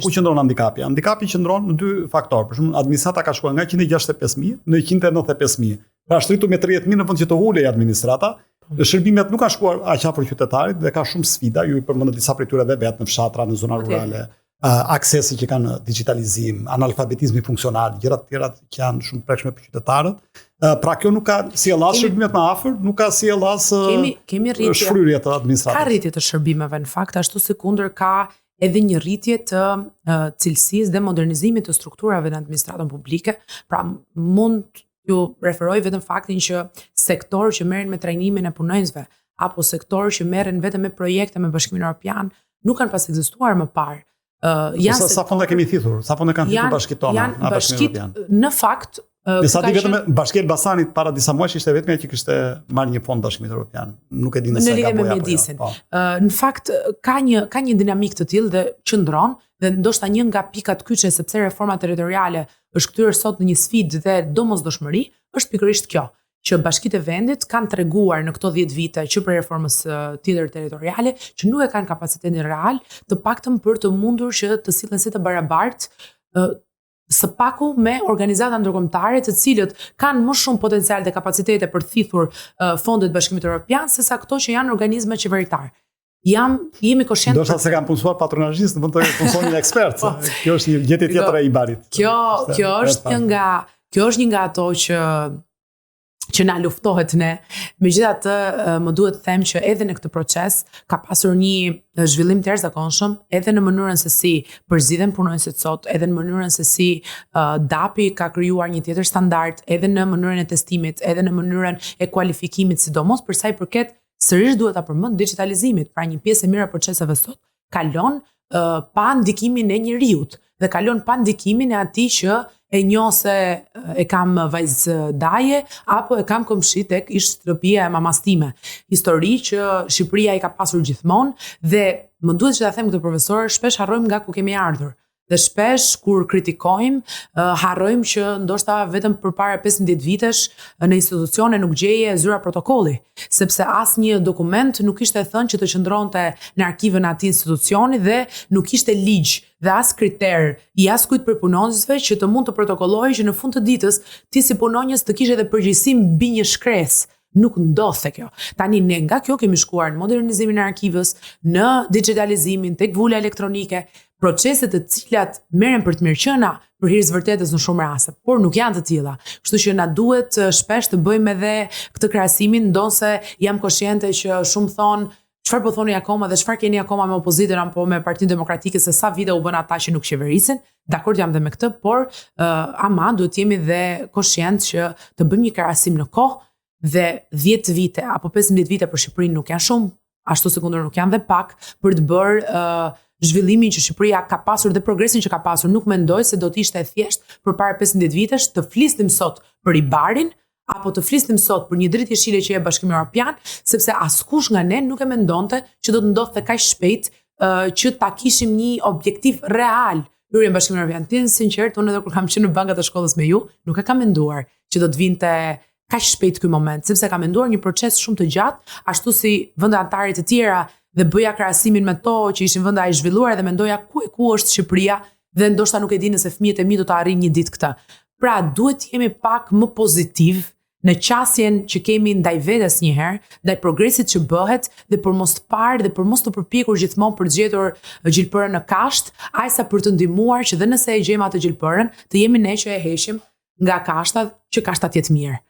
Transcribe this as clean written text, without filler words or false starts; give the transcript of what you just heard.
Ku qëndron handikapi? Handikapi qëndron në dy faktorë. Për shembull, administrata ka shkuar nga 165.000 në 195.000. Pra shtritu me 30.000 në vend që të ulej administrata. Shërbimet nuk kanë shkuar aq afër qytetarit dhe ka shumë sfida. Ju i përmendët disa prej tyre vetë në fshatra, në zona rurale. Aksesi që kanë digitalizim, analfabetizmi funksional, gjëra të tjera që janë shumë prekshme për qytetarët. Pra kjo nuk ka sjell as shërbimet më afër, nuk ka sjell as shfryrje të administratës. Ka rritje të shërbimeve në fakt, ashtu si kundër ka edhe një rritje të cilësisë dhe modernizimit të strukturave në administratën publike. Pra mund ju referoj vetëm faktin që sektor që merren me trajnimin e punonjësve apo sektor që merren vetëm me projekte me Bashkimin Evropian nuk kanë pas ekzistuar më parë. Sa fonde kemi thithur? Sa fonde kanë thithur bashkitë tona? Janë bashkitë në fakt. Disa di vetëm Bashkia e Elbasanit para disa muajsh ishte vetëm që kishte marrë një fond Bashkimit Evropian. Nuk e di nëse ka boja apo jo. Në fakt ka një dinamik të tillë dhe qëndron dhe ndoshta një nga pikat kyçe sepse reforma territoriale është kthyer sot në një sfidë dhe domosdoshmëri është pikërisht kjo, që bashkitë e vendit kanë treguar në këto 10 vite që për reformës tjetër territoriale që nuk e kanë kapacitetin real, të paktën për të mundur që të sillen si të barabartë së paku me organizata ndërkombëtare të cilët kanë më shumë potencial dhe kapacitete për të thithur fondet Bashkimit Evropian sesa këto që janë organizme qeveritar. Jemi koshient. Ndoshta se kanë punësuar patronazhisht në vend të punësonin ekspert. Kjo është një gjetje tjetër e Ibarit. Kjo është një nga ato që na luftohet ne. Megjithatë, më duhet të them që edhe në këtë proces ka pasur një zhvillim të jashtëzakonshëm, edhe në mënyrën se si përzidhen punonjësit sot, edhe në mënyrën se si DAP-i ka krijuar një tjetër standard, edhe në mënyrën e testimit, edhe në mënyrën e kualifikimit, sidomos për sa i përket sërish duhet ta përmend digitalizimit. Pra një pjesë e mirë e proceseve sot kalon pa ndikimin e njeriut dhe kalon pa ndikimin e atij që e njoh se e kam vajzë daje apo e kam komshi tek ish shtëpia e mamas time. Histori që Shqipëria i ka pasur gjithmonë dhe më duhet që ta them këtë profesor, shpesh harrojmë nga ku kemi ardhur. Dhe shpesh kur kritikojmë, harrojmë që ndoshta vetëm përpara 15 vitesh në institucione nuk gjeje zyra protokolli, sepse asnjë dokument nuk ishte thënë që të qëndronte në arkivën e atij institucioni dhe nuk ishte ligj dhe as kriter i as kujt për punonjësve që të mund të protokollohej që në fund të ditës ti si punonjës të kishe edhe përgjegjësi mbi një shkresë. Nuk ndodhte kjo. Tani ne nga kjo kemi shkuar në modernizimin e arkivës, në digitalizimin, tek vula elektronike, procese të cilat merren për të mirëqenia për hir të vërtetës në shumë raste, por nuk janë të tilla. Kështu që na duhet shpesh të bëjmë edhe këtë krahasimin, ndonse jam konsciente që shumë thonë çfarë po thoni akoma dhe çfarë keni akoma me opozitën apo me Partinë Demokratike se sa vite u bën ata që nuk qeverisin. Dakord jam dhe me këtë, por ama duhet jemi dhe konscient që të bëjmë një krahasim në kohë dhe 10 vite apo 15 vite për Shqipërinë nuk janë shumë, ashtu si kundër nuk janë dhe pak për të bërë zhvillimin që Shqipëria ka pasur dhe progresin që ka pasur. Nuk mendoj se do të ishte e thjeshtë përpara 15 vitesh të flisnim sot për Ibarin apo të flisnim sot për një dritë jeshile që e Bashkimi Evropian, sepse askush nga ne nuk e mendonte që do të ndodhte kaq shpejt që ta kishim një objektiv real hyrjen në Bashkimin Evropian. Të jenë sinqert, unë edhe kur kam qenë në bankat e shkollës me ju, nuk e kam menduar që do të vinte kaq shpejt ky moment, sepse kam menduar një proces shumë të gjatë, ashtu si vende anëtare të tjera dhe bëja krahasimin me to që ishin vende aq zhvilluara dhe mendoja ku është Shqipëria dhe ndoshta nuk e di nëse fëmijët e mi do të arrijnë një ditë këtë. Pra duhet të jemi pak më pozitiv në qasjen që kemi ndaj vetes njëherë, ndaj progresit që bëhet dhe për mos të parë dhe për mos të përpjekur gjithmonë për të gjetur gjilpërën në kasht, ajsa për të ndihmuar që dhe nëse e gjejmë atë gjilpërën, të jemi ne që e heqim nga kashtat që kashtat jetë mirë.